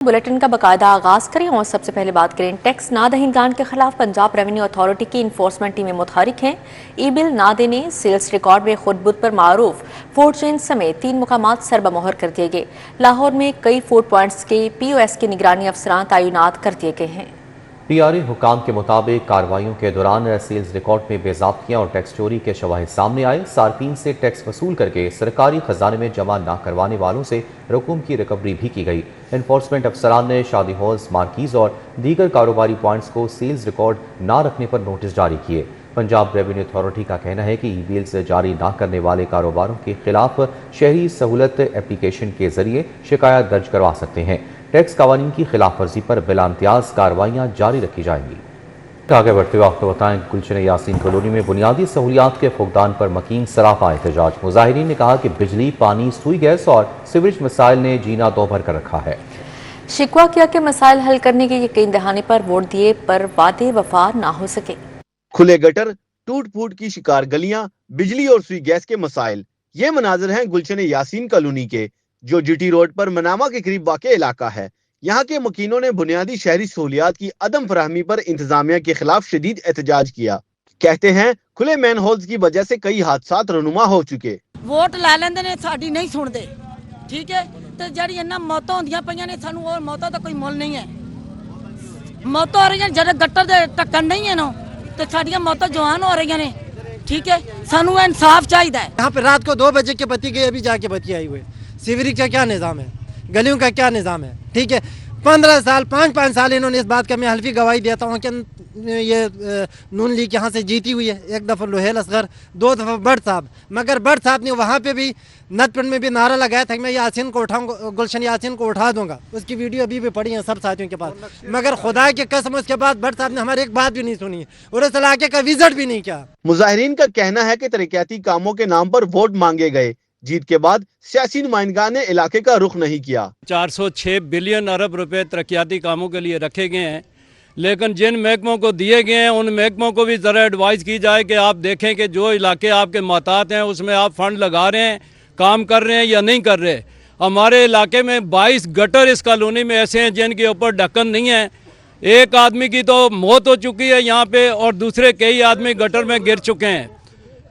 Bulletin का बाकायदा आगाज करें और सबसे पहले बात करें टैक्स ना दहिंदगान के खिलाफ पंजाब रेवेन्यू अथॉरिटी की इन्फोर्समेंट टीमें मुतहरिक हैं। ई बिल ना देने सेल्स रिकॉर्ड में खुद बुद पर मारूफ फूड चेन समेत 3 मुकामात सरबमोहर कर दिए गए। लाहौर में कई फूड पॉइंट्स के POS के निगरानी अफसरान तैनात कर दिए गए हैं। PRA हुकाम के मुताबिक कार्रवाइयों के दौरान सेल्स रिकॉर्ड में बेज़ाब्तियाँ और टैक्स चोरी के शवाहिद सामने आए। सार्फिन से टैक्स वसूल करके सरकारी खजाने में जमा ना करवाने वालों से रकूम की रिकवरी भी की गई। इन्फोर्समेंट अफसरान ने शादी हॉल्स, मार्कीज और दीगर कारोबारी पॉइंट्स को सेल्स रिकॉर्ड ना रखने पर नोटिस जारी किए। पंजाब रेवेन्यू अथॉरिटी का कहना है कि ई-बिल्स जारी ना करने वाले कारोबारों के खिलाफ शहरी सहूलत एप्लीकेशन के जरिए शिकायत दर्ज करवा सकते हैं। टैक्स कानून की खिलाफ वर्जी पर बिला इम्तियाज कार्रवाइयाँ जारी रखी जाएंगी। आगे बढ़ते हुए आपको बताएं, गुलशन यासीन कॉलोनी में बुनियादी सहूलियात के फुकदान पर मकीन सराफा एहतजाज। मुजाहिरीन ने कहा कि बिजली, पानी, सुई गैस और सीवरेज मसाइल ने जीना दो भर कर रखा है। शिकवा किया कि मसाइल हल करने के यकीन दहाने पर वोट दिए पर वादे वफा ना हो सके। खुले गटर, टूट फूट की शिकार गलियां, बिजली और सुई गैस के मसाइल, ये मनाजिर हैं गुलशन यासीन कॉलोनी के, जो GT रोड पर मनामा के करीब वाक़े इलाका है। यहाँ के मकीनों ने बुनियादी शहरी सहूलियात की अदम फराहमी पर इंतजामिया के खिलाफ शदीद एहतजाज किया। कहते हैं खुले मैन होल्स की वजह से कई हादसा रनुमा हो चुके। वोट ला लेंदे ने, साडी नहीं सुनते, ठीक है। तो जड़ी इन्ना मौतां होंदियां पईयां ने, सानू और मौतां दा कोई मुल नहीं है। मौतां हो रही हैं जद गट्टर दे ढक्कन नहीं है ना, तो साडियां मौतां जवान हो रही ने, ठीक है। सानू इंसाफ चाहिए। यहाँ पे रात को 2 बजे के बत्ती गई, अभी जाके बत्ती आई हुई। सीवरेज का क्या निज़ाम है, गलियों का क्या निज़ाम है, ठीक है। 15 साल 5-5 साल इन्होंने इस बात का मैं हल्फी गवाही देता हूँ कि ये नून लीग यहाँ से जीती हुई है। 1 दफ़ा लोहेल असगर, 2 दफ़ा बट साहब, मगर बट साहब ने वहाँ पे भी नतपिंड में भी नारा लगाया था कि मैं यासीन को उठाऊंगा, गुलशन यासीन को उठा दूंगा। उसकी वीडियो अभी भी पड़ी है सब साथियों के पास, मगर खुदा की कसम उसके बाद बट साहब ने हमारी एक बात भी नहीं सुनी और इस इलाके का विजिट भी नहीं किया। मुजाहिरीन का कहना है कि तरक्याती कामों के नाम पर वोट मांगे गए। जीत के बाद सियासी नुमाइंदगा ने इलाके का रुख नहीं किया। 406 बिलियन अरब रुपए तरक्याती कामों के लिए रखे गए हैं, लेकिन जिन महकमों को दिए गए हैं उन महकमों को भी ज़रा एडवाइस की जाए कि आप देखें कि जो इलाके आपके मोहतात हैं उसमें आप फंड लगा रहे हैं, काम कर रहे हैं या नहीं कर रहे। हमारे इलाके में 22 गटर इस कॉलोनी में ऐसे हैं जिनके ऊपर ढक्कन नहीं है। एक आदमी की तो मौत हो चुकी है यहाँ पे और दूसरे कई आदमी गटर में गिर चुके हैं।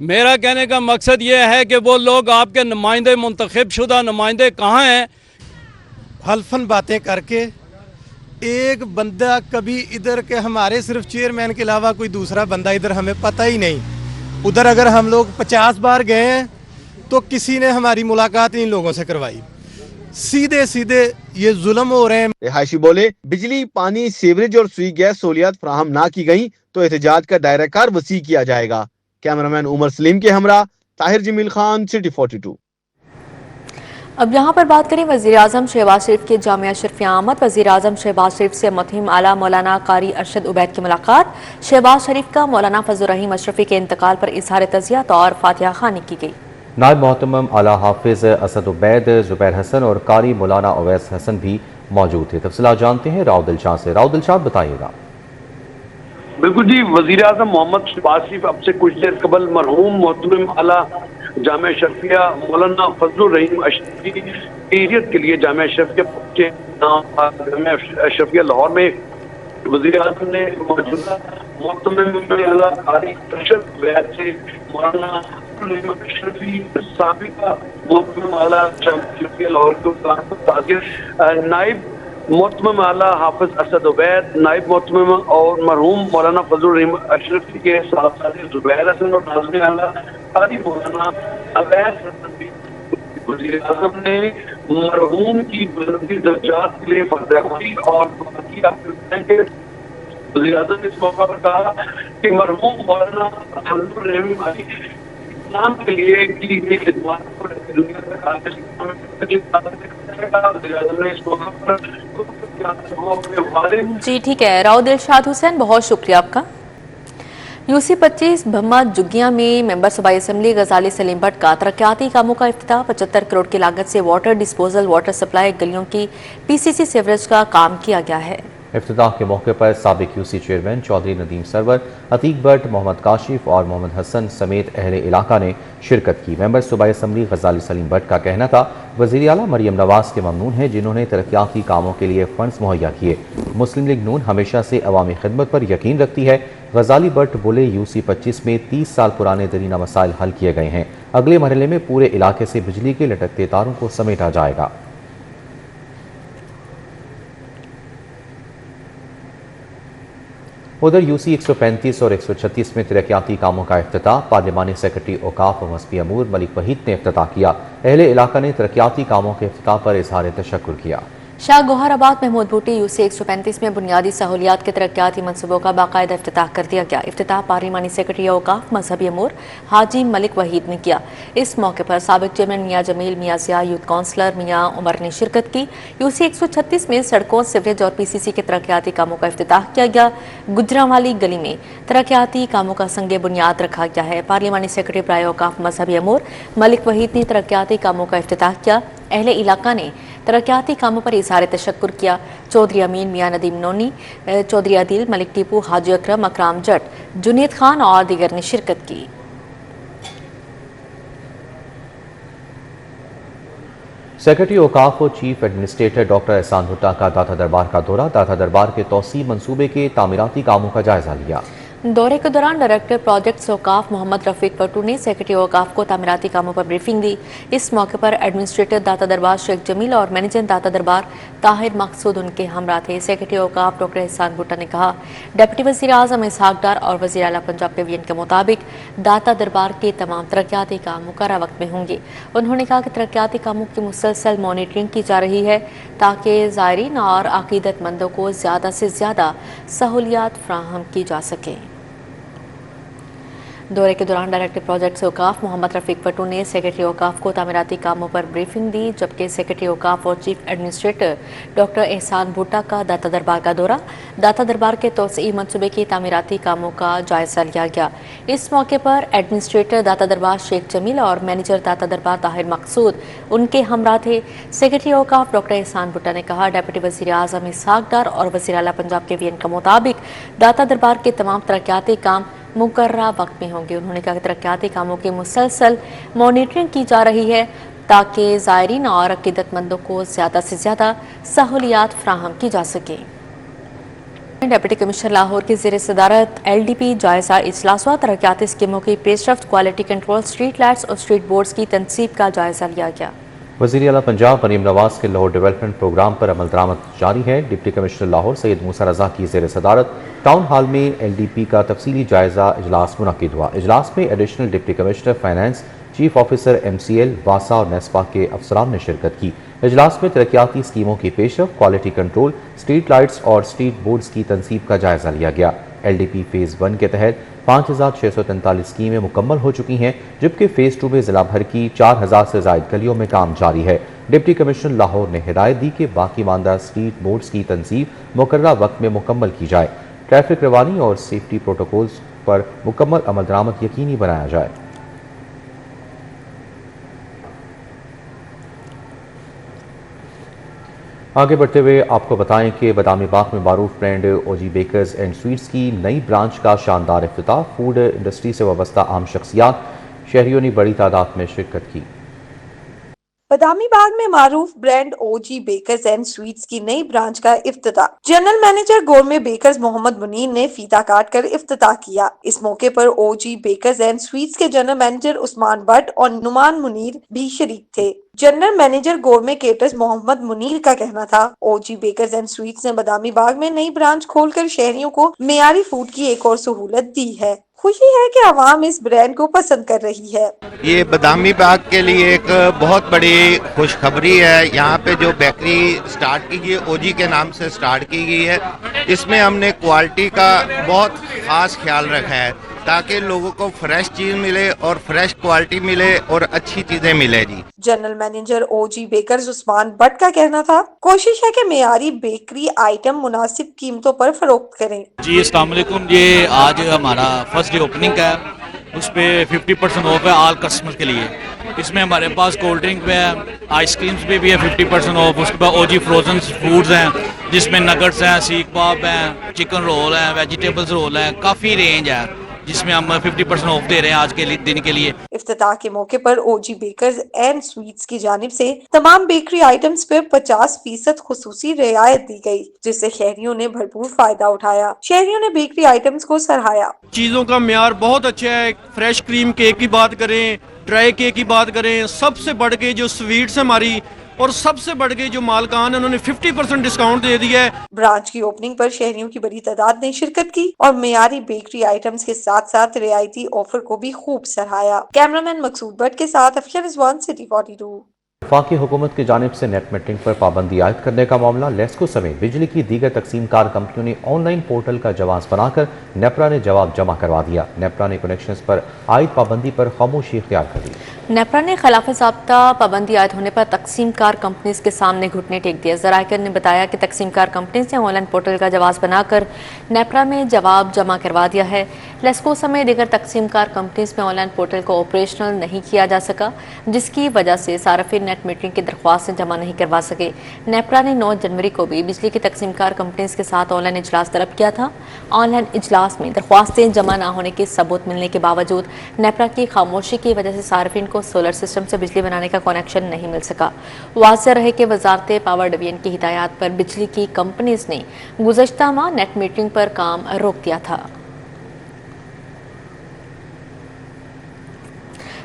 मेरा कहने का मकसद ये है कि वो लोग आपके नुमाइंदे, मुंतखब शुदा नुमाइंदे कहाँ हैं। हल्फन बातें करके एक बंदा कभी इधर के, हमारे सिर्फ चेयरमैन के अलावा कोई दूसरा बंदा इधर हमें पता ही नहीं। उधर अगर हम लोग 50 बार गए हैं तो किसी ने हमारी मुलाकात इन लोगों से करवाई। सीधे सीधे ये जुल्म हो रहे हैं। रिहायशी बोले बिजली, पानी, सीवरेज और सुई गैस सहूलियात फराहम ना की गई तो एहतजाज का दायरा कार वसी किया जाएगा। कैमरामैन उमर सलीम के हमरा ताहिर जमील खान, सिटी 42। अब यहाँ पर बात करें वज़ीर आज़म शहबाज शरीफ के जामिया अशरफिया आमद। वज़ीर आज़म शहबाज शरीफ से मुतहिम आला मौलाना कारी अरशद उबैद की मुलाकात। शहबाज शरीफ का मौलाना फजल रहीम अशरफी के इंतकाल पर इजहार तज़ियत और फातिहा खानी की गई। नायब मोहतरम आला हाफिज असद उबैद, जुबैर हसन और कारी मौलाना अवैस हसन भी मौजूद थे। तफसीलात जानते हैं राव दिलशाद से। राव दिलशाद, बताइएगा। बिल्कुल जी, वज़ीर आज़म मोहम्मद शहबाज शरीफ अब से कुछ देर कबल मरहूम मोहतरम आला जामिया अशरफिया मौलाना फजल रहीम अशरफी एरियत के लिए जामिया अशरफिया पहुंचे। जामिया अशरफिया लाहौर में वज़ीर आज़म ने मौजूदा मोहतरम आला कारी अरशद उबैद से मौलाना अशरफी साबिका मोहतरम आला जामिया अशरफिया लाहौर को नाइब मोहतरम आला हाफिज असद उबैद, नाइब मोहतरम और मरहूम मौलाना फजल रहीम अशरफी के साथ जुबैर हसन और नाज़िम आला कारी मौलाना अवैस हसन भी। वज़ीर आज़म ने मरहूम की बुलंदी दर्जात के लिए फतह और वज़ीर आज़म ने इस मौका पर कहा कि मरहूम मौलाना फजल रहीम इस्लाम के लिए की गई खिदमत को दुनिया जी ठीक है। राव दिलशाद हुसैन, बहुत शुक्रिया आपका। UC 25 भम्मा जुग्गिया में मेंबर सूबाई असम्बली गजाली सलीम भट्ट का तरक्याती कामों का इफ्तिताह। 75 करोड़ की लागत से वाटर डिस्पोजल, वाटर सप्लाई, गलियों की PCC सीवरेज का काम किया गया है। इफ्तिताह के मौके पर साबिक यूसी चेयरमैन चौधरी नदीम सरवर, अतीक भट्ट, मोहम्मद काशिफ और मोहम्मद हसन समेत अहले इलाका ने शिरकत की। मेंबर सूबाई असम्बली गजाली सलीम भट्ट का कहना था, वज़ीर आला मरियम नवाज के ममनून हैं जिन्होंने तरक्याती कामों के लिए फंड्स मुहैया किए। मुस्लिम लीग नून हमेशा से अवामी खिदमत पर यकीन रखती है। गजाली भट्ट बोले, यूसी 25 में 30 साल पुराने दरीना मसाइल हल किए गए हैं। अगले मरहले में पूरे इलाके से बिजली के लटकते तारों को समेटा जाएगा। उधर यूसी 135 और 136 में तरक्याती कामों का इफ्तिताह पार्लिमानी सेक्रेटरी औकाफ व मसबी अमूर मलिक वहीद ने इफ्तिताह किया। अहले इलाका ने तरक्याती कामों के इफ्तिताह पर इजहार तशक्कुर किया। शाह गोहराबाद महमूद भूटी यूसी 135 में बुनियादी सहूलियात के तरक्याती मनसूबों का बाकायदा इफ्तिताह कर दिया गया। इफ्तिताह पार्लिमानी सेक्रेटरी औकाफ मजहबी अमूर हाजी मलिक वहीद ने किया। इस मौके पर साबिक चेयरमैन मियाँ जमील, मियाँ ज़िया, यूथ काउंसलर मियाँ उमर ने शिरकत की। यूसी 136 में सड़कों, सीवरेज और पीसीसी के तरक्याती कामों का इफ्तिताह किया गया। गुजरांवाली गली में तरक्याती कामों का संगे बुनियाद रखा गया है। पार्लिमानी सेक्रेटरी बराए औकाफ मजहबी अमूर मलिक वहीद ने तरक्याती कामों का इफ्तिताह किया। अहले इलाका ने तरक्याती कामों पर इजहार तशक्कुर किया। चौधरी अमीन, मियाँ नदीम नोनी, चौधरी आदिल, मलिक टीपू, हाजी अकरम, अकराम जट, जुनेद खान और दीगर ने शिरकत की। सेक्रेटरी औकाफ और चीफ एडमिनिस्ट्रेटर डॉक्टर एहसान भुट्टा का दाता दरबार का दौरा। दाता दरबार के तौसी मंसूबे के तामीराती कामों का जायजा लिया। दौरे के दौरान डायरेक्टर प्रोजेक्ट्स औकाफ मोहम्मद रफीक पट्टू ने सेक्रेटरी औकाफ को तामीराती कामों पर ब्रीफिंग दी। इस मौके पर एडमिनिस्ट्रेटर दाता दरबार शेख जमील और मैनेजर दाता दरबार ताहिर मकसूद उनके हमरा थे। सेक्रेटरी औकाफ डॉक्टर एहसान भुट्टा ने कहा, डिप्टी वज़ीर आज़म इसहाक डार और वज़ीर आला पंजाब के वीएन के मुताबिक दाता दरबार के तमाम तरक्याती काम मुकर्रर वक्त में होंगे। उन्होंने कहा कि तरक्याती कामों की मुसलसल मॉनिटरिंग की जा रही है ताकि ज़ायरीन और अकीदतमंदों को ज़्यादा से ज़्यादा सहूलियात फराहम की जा सकें। दौरे के दौरान डायरेक्टर प्रोजेक्ट्स औकाफ मोहम्मद रफीक पट्टू ने सेक्रेटरी औकाफ को तामीराती कामों पर ब्रीफिंग दी, जबकि सेक्रेटरी औकाफ और चीफ एडमिनिस्ट्रेटर डॉक्टर एहसान भुट्टा का दाता दरबार का दौरा। दाता दरबार के तोसई मनसूबे की तामीराती कामों का जायजा लिया गया। इस मौके पर एडमिनिस्ट्रेटर दाता दरबार शेख जमील और मैनेजर दाता दरबार ताहिर मकसूद उनके हमरा थे। सेक्रेटरी औकाफ डॉक्टर एहसान भुट्टा ने कहा, डिप्टी वज़ीर आज़म इसहाक डार और वज़ीर आला पंजाब के वीएन के मुताबिक दाता दरबार के तमाम तरक्याती काम मुकर्रर वक्त में होंगे। उन्होंने कहा कि तरक्याती कामों की मुसलसल मॉनिटरिंग की जा रही है ताकि ज़ायरीन और अकीदतमंदों को ज़्यादा से ज़्यादा सहूलियात फराहम की जा सके। डिप्टी कमिश्नर लाहौर की ज़ेर सदारत LDP जायजा इजलास व तरक्याती स्कीमों की पेशरफ्त, क्वालिटी कंट्रोल, स्ट्रीट लाइट्स और स्ट्रीट बोर्ड्स की तनसीब का जायजा लिया गया। वज़ीर आला पंजाब मरियम नवाज के लाहौर डेवलपमेंट प्रोग्राम पर अमल दरामद जारी है। डिप्टी कमिश्नर लाहौर सैयद मूसा रजा की ज़ेर सदारत टाउन हॉल में LDP का तफसीली जायजा इजलास मुनक़िद हुआ। इजलास में additional deputy commissioner finance, chief officer MCL, वासा और नेस्पा के अफसरान ने शिरकत की। इजलास में तरक्याती स्कीमों की पेशरफ्त, क्वालिटी कंट्रोल, स्ट्रीट लाइट्स और स्ट्रीट बोर्ड्स की तनसीब का जायजा लिया गया। LDP फेज़ 1 के तहत 5643 स्कीमें मुकम्मल हो चुकी हैं, जबकि फेज़ 2 में जिला भर की 4000 से ज़ायद गलियों में काम जारी है। डिप्टी कमिश्नर लाहौर ने हिदायत दी कि बाकी मानदा स्ट्रीट बोर्ड्स की तनसीब मुकर्रर वक्त में मुकम्मल की जाए। ट्रैफिक रवानी और सेफ्टी प्रोटोकॉल्स पर मुकम्मल अमल दरामद यकीनी बनाया जाए। आगे बढ़ते हुए आपको बताएं कि बादामी बाग में मारूफ brand OG bakers and sweets की नई ब्रांच का शानदार इफ्तिताह। फूड इंडस्ट्री से वाबस्ता आम शख्सियात, शहरियों ने बड़ी तादाद में शिरकत की। बादामी बाग में मारूफ brand OG bakers and sweets की नई ब्रांच का इफ्तिताह general manager gourmet bakers Mohammad Munir ने फीता काट कर इफ्तिताह किया। इस मौके पर OG बेकर्स एंड स्वीट्स के जनरल मैनेजर उस्मान भट्ट और नुमान मुनीर भी शरीक थे। General manager gourmet caterers Mohammad Munir का कहना था, OG बेकर्स एंड स्वीट्स ने बादामी बाग में नई ब्रांच खोलकर शहरियों को मेयारी फूड की एक और सहूलत दी है। खुशी है कि आवाम इस ब्रांड को पसंद कर रही है। ये बादामी बाग के लिए एक बहुत बड़ी खुशखबरी है। यहाँ पे जो बेकरी स्टार्ट की गई OG के नाम से स्टार्ट की गई है, इसमें हमने क्वालिटी का बहुत खास ख्याल रखा है ताकि लोगों को फ्रेश चीज मिले और फ्रेश क्वालिटी मिले और अच्छी चीजें मिले जी। General manager OG bakers Usman Bhatt का कहना था, कोशिश है कि मेयारी बेकरी आइटम मुनासिब कीमतों पर फरोख्त करें। जी अस्सलाम वालेकुम, ये आज हमारा फर्स्ट डे ओपनिंग है उस पर 50% ऑफ है ऑल कस्टमर के लिए। इसमें हमारे पास कोल्ड ड्रिंक पे है, आइसक्रीम्स पे भी है 50% ऑफ। उसके बाद ओजी फ्रोजन फूड्स हैं जिसमें नगट्स हैं, सीख कबाब हैं, चिकन रोल है, वेजिटेबल्स रोल है, काफ़ी रेंज है जिसमें हम 50% ऑफ दे रहे हैं आज के दिन के लिए। इफ्तिताह के मौके पर ओजी बेकर्स एंड स्वीट्स की जानिब से तमाम बेकरी आइटम्स पर 50% खुसूसी रियायत दी गई, जिससे शहरियों ने भरपूर फायदा उठाया। शहरियों ने बेकरी आइटम्स को सराहाया। चीज़ों का म्यार बहुत अच्छा है। फ्रेश क्रीम केक की बात करें, ड्राई केक की बात करें, सबसे बढ़ के जो स्वीट्स हमारी और सबसे बढ़ के जो मालकान है उन्होंने 50% डिस्काउंट दे दिया है। ब्रांच की ओपनिंग पर शहरियों की बड़ी तादाद ने शिरकत की और मेयारी बेकरी आइटम्स के साथ साथ रियायती ऑफर को भी खूब सराहाया। कैमरामैन मकसूद भट्ट के साथ अफशर रिजवान, सिटी 42। वफाकी हुकूमत की जानिब से नेट मीटरिंग पर पाबंदी आयद करने का मामला लेस्को समेत बिजली की दीगर तकसीमकार कंपनियों ने ऑनलाइन पोर्टल का जवाब बनाकर नेपरा ने जवाब जमा करवा दिया। नेपरा ने कनेक्शंस पर आयद पाबंदी पर खामोशी इख्तियार कर ली। नेपरा ने खिलाफ ज़ाब्ता पाबंदी आयद होने पर तकसीमकार कंपनीज के सामने घुटने टेक दिए। ज़राइकर ने बताया कि तकसीमकार कंपनीज ने ऑनलाइन पोर्टल का जवाब बनाकर नेपरा में जवाब जमा करवा दिया है। लेस्को समेत दीगर तकसीमकार कंपनीज में ऑनलाइन पोर्टल को ऑपरेशनल नहीं किया जा सका, जिसकी वजह से सार्फिन नेट मीटरिंग की दरख्वास्तें जमा नहीं करवा सके। नेपरा ने 9 जनवरी को भी बिजली की तकसीमकार कंपनीज के साथ ऑनलाइन इजलास तलब किया था। ऑनलाइन इजलास में दरख्वास्तें जमा न होने के सबूत मिलने के बावजूद नेपरा की खामोशी की वजह से सार्फिन को सोलर सिस्टम से बिजली बनाने का कनेक्शन नहीं मिल सका। वाज़ेह रहे कि वजारत पावर डिवीजन की हिदायत पर बिजली की कंपनीज ने गुज़श्ता माह नेट मीटरिंग पर काम रोक दिया था।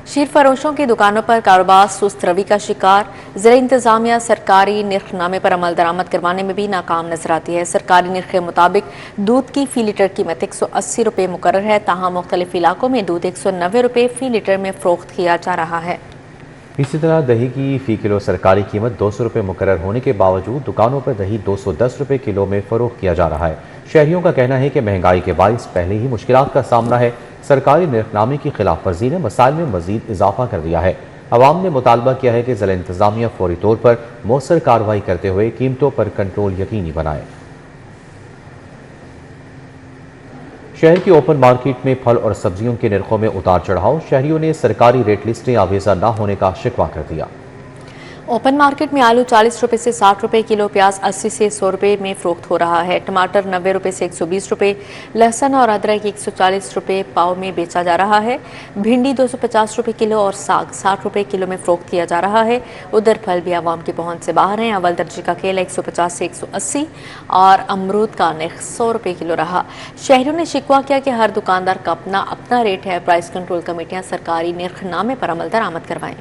शीर फरोशों की दुकानों पर कारोबार सुस्त रवि का शिकार। ज़िला इंतजामिया सरकारी निर्खनामे पर अमल दरामद करवाने में भी नाकाम नजर आती है। सरकारी निर्ख के मुताबिक दूध की फी लीटर कीमत 180 रुपये मुकर्रर है, ताहम मुख्तलिफ इलाकों में दूध 190 रुपये फी लीटर में फरोख्त किया जा रहा है। इसी तरह दही की फ़ी किलो सरकारी कीमत 200 रुपये मुकर्रर होने के बावजूद दुकानों पर दही 210 रुपये किलो में फ़रोख्त किया जा रहा है। शहरियों का कहना है कि महंगाई के बाइस पहले ही मुश्किलात का सामना है। सरकारी निर्खनामे की खिलाफ वर्जी ने मसाइल में मजीद इजाफा कर दिया है। अवाम ने मुतालबा किया है कि ज़िला इंतजामिया फौरी तौर पर मौसर कार्रवाई करते हुए कीमतों पर कंट्रोल यकीनी बनाए। शहर की ओपन मार्केट में फल और सब्जियों के निर्खों में उतार चढ़ाव। शहरियों ने सरकारी रेट लिस्टें आवेजा न होने का शिकवा कर दिया। ओपन मार्केट में आलू 40 रुपये से 60 रुपये किलो, प्याज 80 से 100 रुपये में फरोख्त हो रहा है। टमाटर 90 रुपये से 120 रुपये, लहसुन और अदरक 140 रुपये पाव में बेचा जा रहा है। भिंडी 250 रुपये किलो और साग 60 रुपये किलो में फरोख्त किया जा रहा है। उधर फल भी आवाम की पहुंच से बाहर हैं। अव्वल दर्जे का केला 150 से 180 और अमरूद का निर्ख 100 रुपये किलो रहा। शहरियों ने शिकवा किया कि हर दुकानदार का अपना अपना रेट है। प्राइस कंट्रोल कमेटियाँ सरकारी निर्खनामे पर अमल दरामद करवाएं।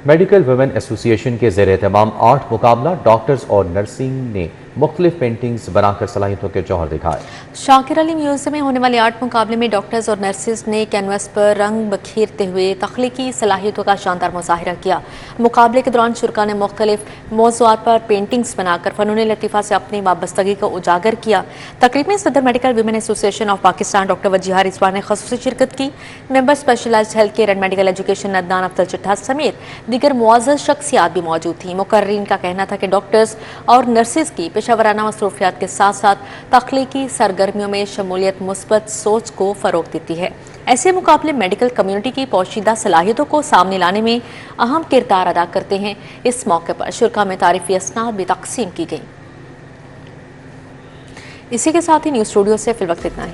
मेडिकल वुमेन एसोसिएशन के ज़ेर एहतमाम आर्ट मुकाबला डॉक्टर्स और नर्सिंग ने मुख्तलिफ पेंटिंग्स बनाकर सलाहियतों के जौहर दिखाए। शाकिर अली म्यूजियम में होने वाले आर्ट मुकाबले में डॉक्टर्स और नर्सिस ने कैनवस पर रंग बखेरते हुए तख्लीकी सलाहियतों का शानदार मुजाहिरा किया। मुकाबले के दौरान शुरा ने मुख्तलिफ मौज़ूआत पर पेंटिंग्स बनाकर फ़नून लतीफ़ा से अपनी वाबस्तगी को उजागर किया। तकरीब में सदर medical women association of Pakistan doctor Wajiha Rizwan ने ख़ुसूसी शिरकत की। Member specialized health care and medical education Adnan Afzal Chattha समेत दीगर मुआज़्ज़ज़ शख्सियात भी मौजूद थी। मुकर्रीन का कहना था कि डॉक्टर्स और नर्सिस की पेशावराना मसरूफियात के साथ साथ तख्लीकी सरगर्मियों में शमूलियत मुस्बत सोच को फ़रोग़ देती है। ऐसे मुकाबले मेडिकल कम्युनिटी की पोशीदा सलाहियतों को सामने लाने में अहम किरदार अदा करते हैं। इस मौके पर शुरा में तारीफ़ी असनाद भी तकसीम की गई। इसी के साथ ही न्यूज़ स्टूडियो से फिल वक्त इतना ही।